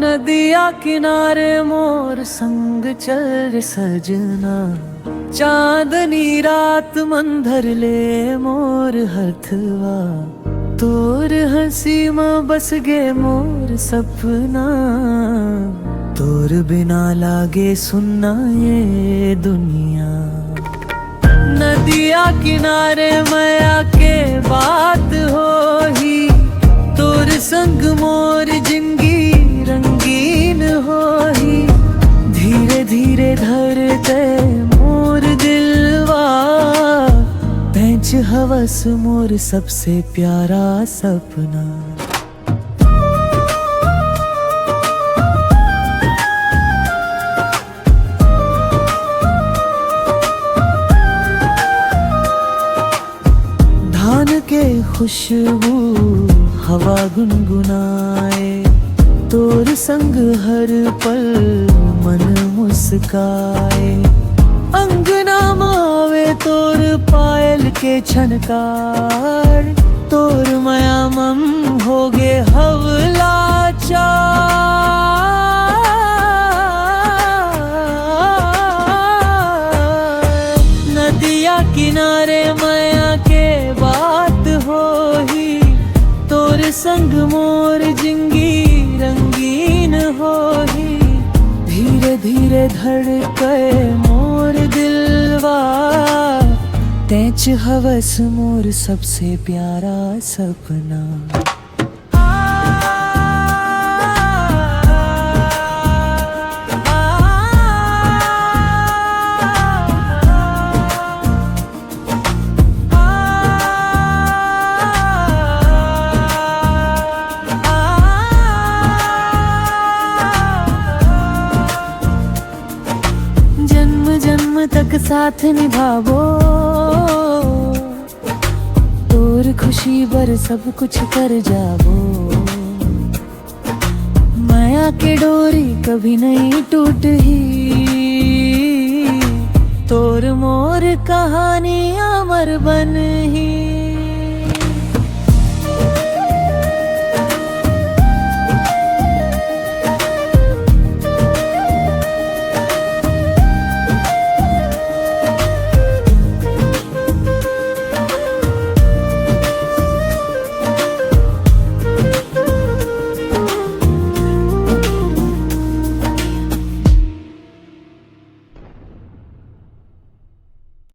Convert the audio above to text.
नदिया किनारे मोर संग चल रे सजना, चांदनी रात मंधर ले मोर हथवा, तोर हंसी में बस गे मोर सपना, तोर बिना लागे सुनना ये दुनिया। नदिया किनारे माया के बात हो ही, तोर संग मोर जिंदगी रंगीन हो ही। धीरे धीरे धरते मोर दिलवा, पैंच हवस मोर सबसे प्यारा सपना। धान के खुशबू हवा गुनगुनाए, तोर संग हर पल मन मुस्काए। अंगना मावे तोर पायल के छनकार, तोर माया मम होगे हवला चार। नदिया किनारे माया के बात हो ही, तोर संग मोर जिंदगी रंगीन हो ही। धीरे धीरे धड़के मोर दिलवा, तेज हवस मोर सबसे प्यारा सपना। जन्म तक साथ निभावो, तोर खुशी बर सब कुछ कर जावो। माया के डोरी कभी नहीं टूट ही, तोर मोर कहानी अमर बन